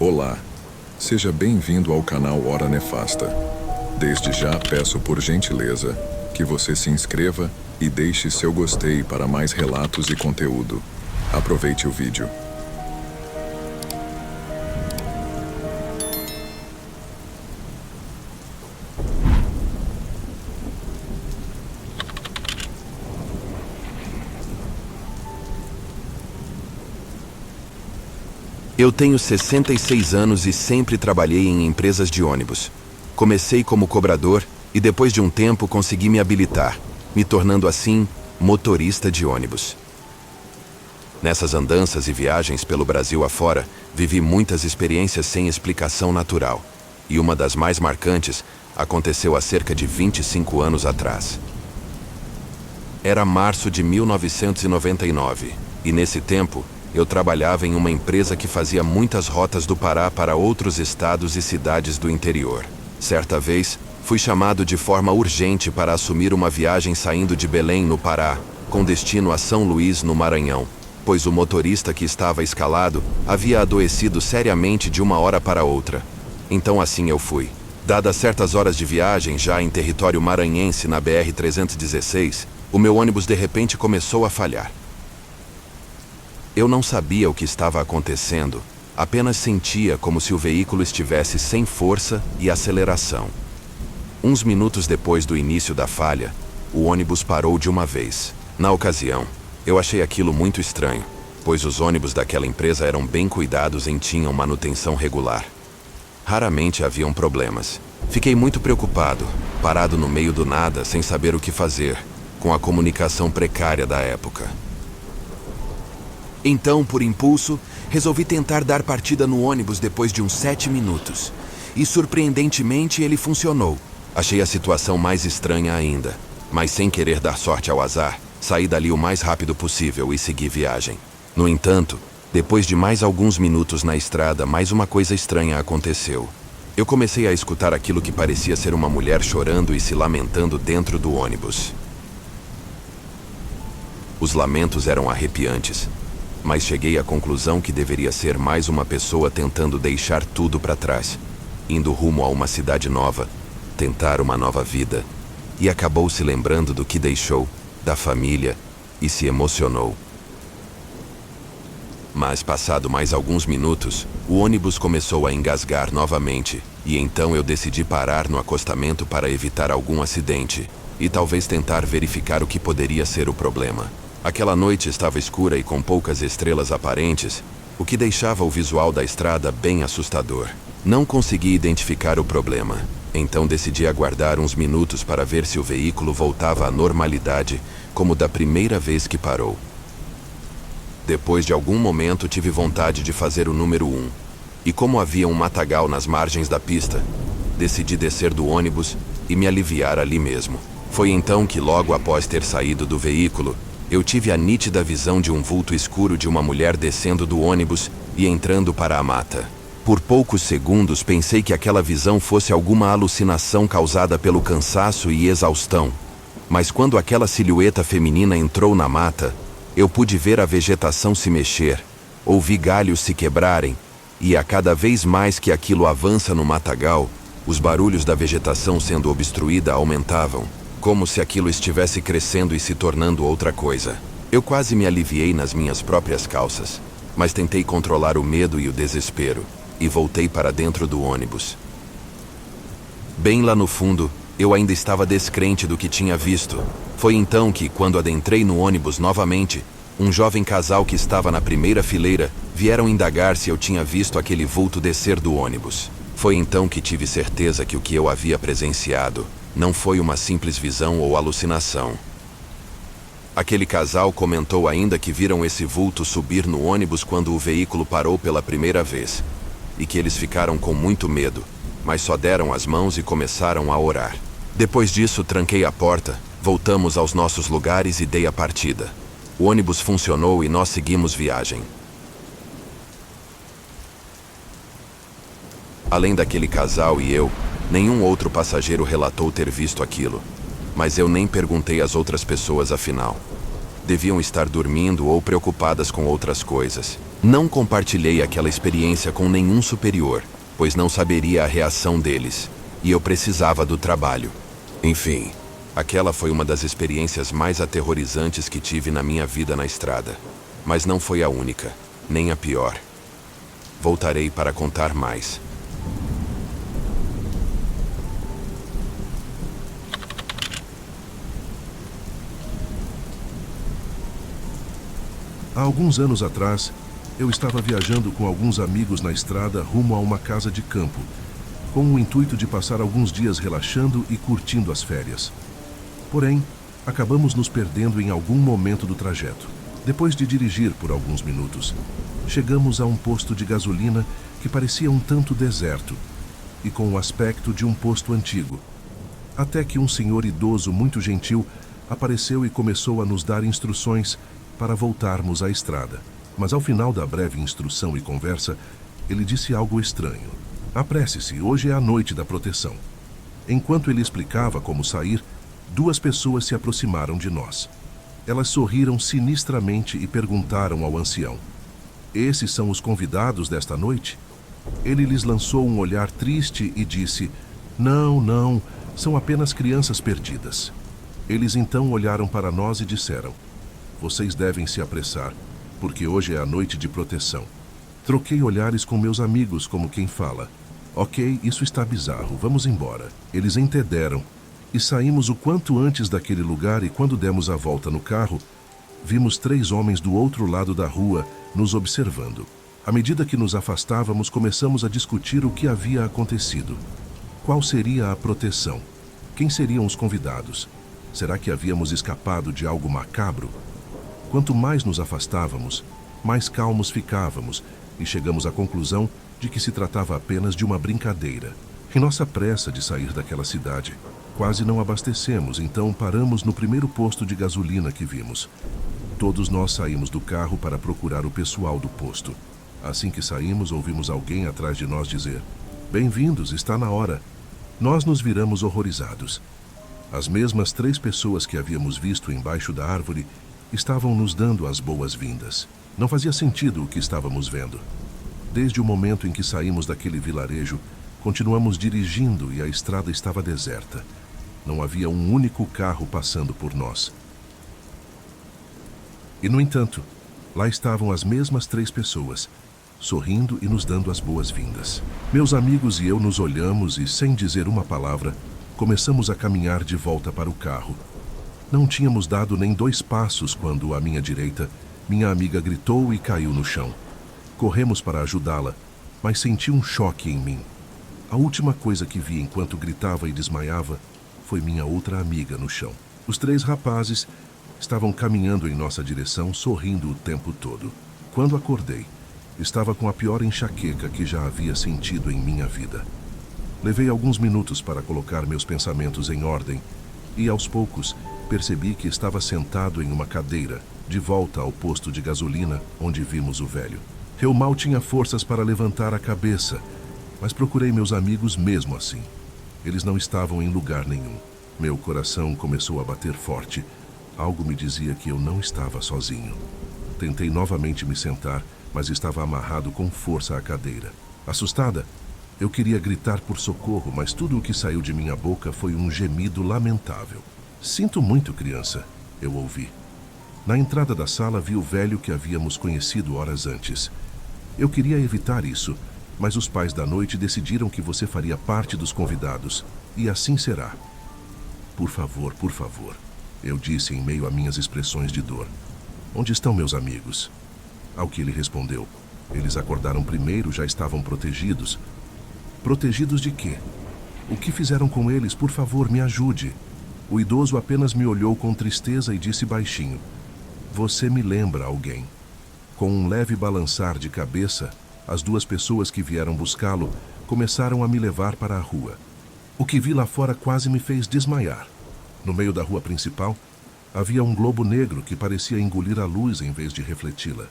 Olá, seja bem-vindo ao canal Hora Nefasta. Desde já peço por gentileza que você se inscreva e deixe seu gostei para mais relatos e conteúdo. Aproveite o vídeo. Eu tenho 66 anos e sempre trabalhei em empresas de ônibus. Comecei como cobrador e depois de um tempo consegui me habilitar, me tornando assim motorista de ônibus. Nessas andanças e viagens pelo Brasil afora, vivi muitas experiências sem explicação natural. E uma das mais marcantes aconteceu há cerca de 25 anos atrás. Era março de 1999 e nesse tempo eu trabalhava em uma empresa que fazia muitas rotas do Pará para outros estados e cidades do interior. Certa vez, fui chamado de forma urgente para assumir uma viagem saindo de Belém, no Pará, com destino a São Luís, no Maranhão, pois o motorista que estava escalado havia adoecido seriamente de uma hora para outra. Então assim eu fui. Dadas certas horas de viagem, já em território maranhense na BR-316, o meu ônibus de repente começou a falhar. Eu não sabia o que estava acontecendo, apenas sentia como se o veículo estivesse sem força e aceleração. Uns minutos depois do início da falha, o ônibus parou de uma vez. Na ocasião, eu achei aquilo muito estranho, pois os ônibus daquela empresa eram bem cuidados e tinham manutenção regular. Raramente haviam problemas. Fiquei muito preocupado, parado no meio do nada, sem saber o que fazer, com a comunicação precária da época. Então, por impulso, resolvi tentar dar partida no ônibus depois de uns 7 minutos. E, surpreendentemente, ele funcionou. Achei a situação mais estranha ainda. Mas, sem querer dar sorte ao azar, saí dali o mais rápido possível e segui viagem. No entanto, depois de mais alguns minutos na estrada, mais uma coisa estranha aconteceu. Eu comecei a escutar aquilo que parecia ser uma mulher chorando e se lamentando dentro do ônibus. Os lamentos eram arrepiantes, mas cheguei à conclusão que deveria ser mais uma pessoa tentando deixar tudo para trás, indo rumo a uma cidade nova, tentar uma nova vida, e acabou se lembrando do que deixou, da família, e se emocionou. Mas passado mais alguns minutos, o ônibus começou a engasgar novamente, e então eu decidi parar no acostamento para evitar algum acidente, e talvez tentar verificar o que poderia ser o problema. Aquela noite estava escura e com poucas estrelas aparentes, o que deixava o visual da estrada bem assustador. Não consegui identificar o problema, então decidi aguardar uns minutos para ver se o veículo voltava à normalidade, como da primeira vez que parou. Depois de algum momento tive vontade de fazer o número 1, e como havia um matagal nas margens da pista, decidi descer do ônibus e me aliviar ali mesmo. Foi então que, logo após ter saído do veículo, eu tive a nítida visão de um vulto escuro de uma mulher descendo do ônibus e entrando para a mata. Por poucos segundos pensei que aquela visão fosse alguma alucinação causada pelo cansaço e exaustão. Mas quando aquela silhueta feminina entrou na mata, eu pude ver a vegetação se mexer, ouvi galhos se quebrarem, e a cada vez mais que aquilo avança no matagal, os barulhos da vegetação sendo obstruída aumentavam, como se aquilo estivesse crescendo e se tornando outra coisa. Eu quase me aliviei nas minhas próprias calças, mas tentei controlar o medo e o desespero, e voltei para dentro do ônibus. Bem lá no fundo, eu ainda estava descrente do que tinha visto. Foi então que, quando adentrei no ônibus novamente, um jovem casal que estava na primeira fileira vieram indagar se eu tinha visto aquele vulto descer do ônibus. Foi então que tive certeza que o que eu havia presenciado não foi uma simples visão ou alucinação. Aquele casal comentou ainda que viram esse vulto subir no ônibus quando o veículo parou pela primeira vez, e que eles ficaram com muito medo, mas só deram as mãos e começaram a orar. Depois disso, tranquei a porta, voltamos aos nossos lugares e dei a partida. O ônibus funcionou e nós seguimos viagem. Além daquele casal e eu, nenhum outro passageiro relatou ter visto aquilo, mas eu nem perguntei às outras pessoas afinal. Deviam estar dormindo ou preocupadas com outras coisas, Não compartilhei aquela experiência com nenhum superior, pois não saberia a reação deles, e eu precisava do trabalho. Enfim, aquela foi uma das experiências mais aterrorizantes que tive na minha vida na estrada. Mas não foi a única, nem a pior. Voltarei para contar mais. Há alguns anos atrás, eu estava viajando com alguns amigos na estrada rumo a uma casa de campo, com o intuito de passar alguns dias relaxando e curtindo as férias. Porém, acabamos nos perdendo em algum momento do trajeto. Depois de dirigir por alguns minutos, chegamos a um posto de gasolina que parecia um tanto deserto e com o aspecto de um posto antigo. Até que um senhor idoso muito gentil apareceu e começou a nos dar instruções para voltarmos à estrada. Mas ao final da breve instrução e conversa, ele disse algo estranho. Apresse-se, hoje é a noite da proteção. Enquanto ele explicava como sair, duas pessoas se aproximaram de nós. Elas sorriram sinistramente e perguntaram ao ancião: "Esses são os convidados desta noite?" Ele lhes lançou um olhar triste e disse: "Não, não, são apenas crianças perdidas." Eles então olharam para nós e disseram: "Vocês devem se apressar, porque hoje é a noite de proteção." Troquei olhares com meus amigos como quem fala: "Ok, isso está bizarro, vamos embora." Eles entenderam e saímos o quanto antes daquele lugar, e quando demos a volta no carro, vimos 3 homens do outro lado da rua nos observando. À medida que nos afastávamos, começamos a discutir o que havia acontecido. Qual seria a proteção? Quem seriam os convidados? Será que havíamos escapado de algo macabro? Quanto mais nos afastávamos, mais calmos ficávamos e chegamos à conclusão de que se tratava apenas de uma brincadeira. Em nossa pressa de sair daquela cidade, quase não abastecemos, então paramos no primeiro posto de gasolina que vimos. Todos nós saímos do carro para procurar o pessoal do posto. Assim que saímos, ouvimos alguém atrás de nós dizer: "Bem-vindos, está na hora." Nós nos viramos horrorizados. As mesmas 3 pessoas que havíamos visto embaixo da árvore estavam nos dando as boas-vindas. Não fazia sentido o que estávamos vendo. Desde o momento em que saímos daquele vilarejo, continuamos dirigindo e a estrada estava deserta. Não havia um único carro passando por nós. E, no entanto, lá estavam as mesmas 3 pessoas, sorrindo e nos dando as boas-vindas. Meus amigos e eu nos olhamos e, sem dizer uma palavra, começamos a caminhar de volta para o carro. Não tínhamos dado nem 2 passos quando, à minha direita, minha amiga gritou e caiu no chão. Corremos para ajudá-la, mas senti um choque em mim. A última coisa que vi enquanto gritava e desmaiava foi minha outra amiga no chão. Os 3 rapazes estavam caminhando em nossa direção, sorrindo o tempo todo. Quando acordei, estava com a pior enxaqueca que já havia sentido em minha vida. Levei alguns minutos para colocar meus pensamentos em ordem e, aos poucos, percebi que estava sentado em uma cadeira, de volta ao posto de gasolina onde vimos o velho. Eu mal tinha forças para levantar a cabeça, mas procurei meus amigos mesmo assim. Eles não estavam em lugar nenhum. Meu coração começou a bater forte. Algo me dizia que eu não estava sozinho. Tentei novamente me sentar, mas estava amarrado com força à cadeira. Assustada, eu queria gritar por socorro, mas tudo o que saiu de minha boca foi um gemido lamentável. "Sinto muito, criança", eu ouvi. Na entrada da sala vi o velho que havíamos conhecido horas antes. Eu queria evitar isso, mas os pais da noite decidiram que você faria parte dos convidados, e assim será. Por favor, eu disse em meio a minhas expressões de dor. "Onde estão meus amigos?" Ao que ele respondeu: "Eles acordaram primeiro, já estavam protegidos." "Protegidos de quê? O que fizeram com eles? Por favor, me ajude." O idoso apenas me olhou com tristeza e disse baixinho: "Você me lembra alguém." Com um leve balançar de cabeça, as 2 pessoas que vieram buscá-lo começaram a me levar para a rua. O que vi lá fora quase me fez desmaiar. No meio da rua principal, havia um globo negro que parecia engolir a luz em vez de refleti-la.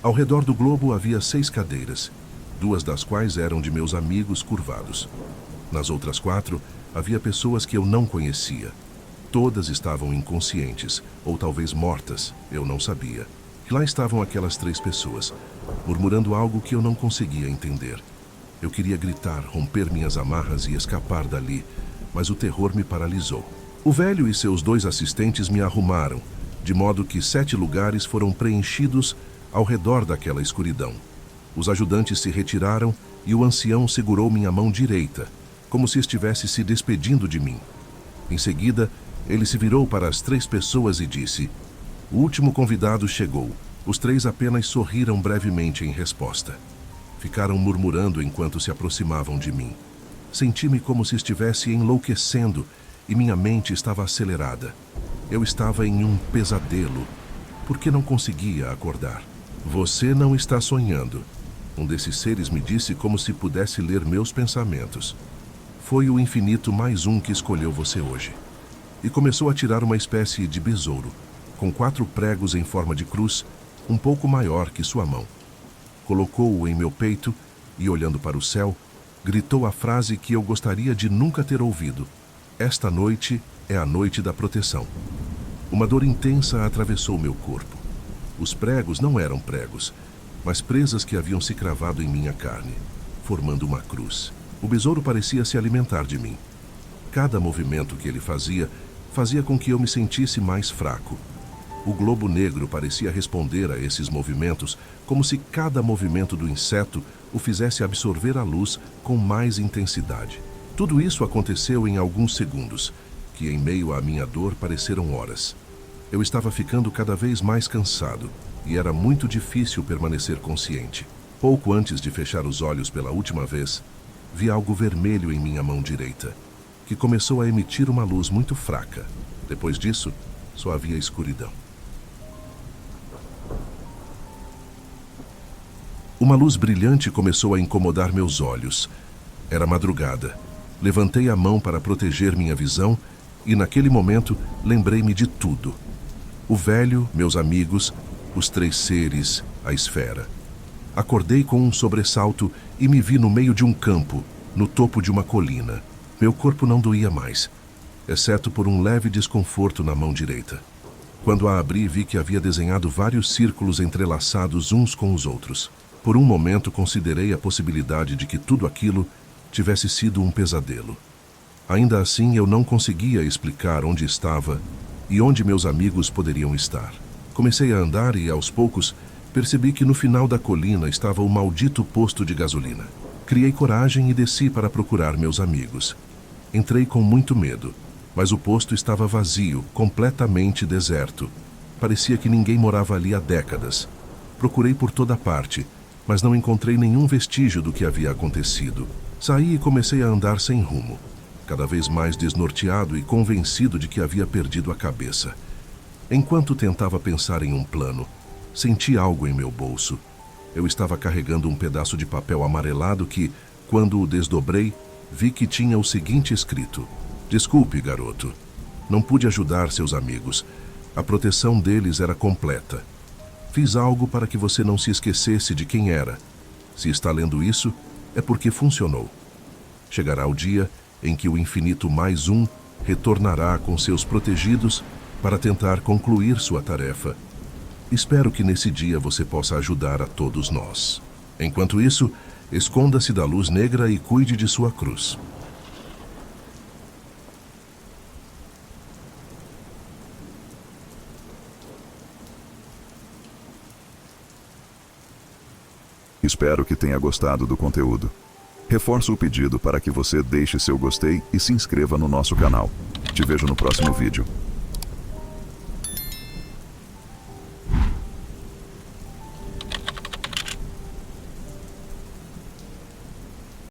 Ao redor do globo havia 6 cadeiras, 2 das quais eram de meus amigos curvados. Nas outras 4, havia pessoas que eu não conhecia. Todas estavam inconscientes, ou talvez mortas, eu não sabia. E lá estavam aquelas 3 pessoas, murmurando algo que eu não conseguia entender. Eu queria gritar, romper minhas amarras e escapar dali, mas o terror me paralisou. O velho e seus 2 assistentes me arrumaram, de modo que 7 lugares foram preenchidos ao redor daquela escuridão. Os ajudantes se retiraram e o ancião segurou minha mão direita, como se estivesse se despedindo de mim. Em seguida, ele se virou para as 3 pessoas e disse: "O último convidado chegou." Os 3 apenas sorriram brevemente em resposta. Ficaram murmurando enquanto se aproximavam de mim. Senti-me como se estivesse enlouquecendo e minha mente estava acelerada. Eu estava em um pesadelo, porque não conseguia acordar. "Você não está sonhando." Um desses seres me disse como se pudesse ler meus pensamentos. "Foi o infinito mais um que escolheu você hoje." E começou a tirar uma espécie de besouro, com 4 pregos em forma de cruz, um pouco maior que sua mão. Colocou-o em meu peito e, olhando para o céu, gritou a frase que eu gostaria de nunca ter ouvido: "Esta noite é a noite da proteção." Uma dor intensa atravessou meu corpo. Os pregos não eram pregos, mas presas que haviam se cravado em minha carne, formando uma cruz. O besouro parecia se alimentar de mim. Cada movimento que ele fazia com que eu me sentisse mais fraco. O globo negro parecia responder a esses movimentos, como se cada movimento do inseto o fizesse absorver a luz com mais intensidade. Tudo isso aconteceu em alguns segundos, que em meio à minha dor pareceram horas. Eu estava ficando cada vez mais cansado e era muito difícil permanecer consciente. Pouco antes de fechar os olhos pela última vez, vi algo vermelho em minha mão direita, que começou a emitir uma luz muito fraca. Depois disso, só havia escuridão. Uma luz brilhante começou a incomodar meus olhos. Era madrugada. Levantei a mão para proteger minha visão e, naquele momento, lembrei-me de tudo. O velho, meus amigos, os 3 seres, a esfera. Acordei com um sobressalto e me vi no meio de um campo, no topo de uma colina. Meu corpo não doía mais, exceto por um leve desconforto na mão direita. Quando a abri, vi que havia desenhado vários círculos entrelaçados uns com os outros. Por um momento, considerei a possibilidade de que tudo aquilo tivesse sido um pesadelo. Ainda assim, eu não conseguia explicar onde estava e onde meus amigos poderiam estar. Comecei a andar e, aos poucos, percebi que no final da colina estava o maldito posto de gasolina. Criei coragem e desci para procurar meus amigos. Entrei com muito medo, mas o posto estava vazio, completamente deserto. Parecia que ninguém morava ali há décadas. Procurei por toda parte, mas não encontrei nenhum vestígio do que havia acontecido. Saí e comecei a andar sem rumo, cada vez mais desnorteado e convencido de que havia perdido a cabeça. Enquanto tentava pensar em um plano, senti algo em meu bolso. Eu estava carregando um pedaço de papel amarelado que, quando o desdobrei, vi que tinha o seguinte escrito: "Desculpe, garoto. Não pude ajudar seus amigos. A proteção deles era completa. Fiz algo para que você não se esquecesse de quem era. Se está lendo isso, é porque funcionou. Chegará o dia em que o infinito mais um retornará com seus protegidos para tentar concluir sua tarefa. Espero que nesse dia você possa ajudar a todos nós. Enquanto isso, esconda-se da luz negra e cuide de sua cruz." Espero que tenha gostado do conteúdo. Reforço o pedido para que você deixe seu gostei e se inscreva no nosso canal. Te vejo no próximo vídeo.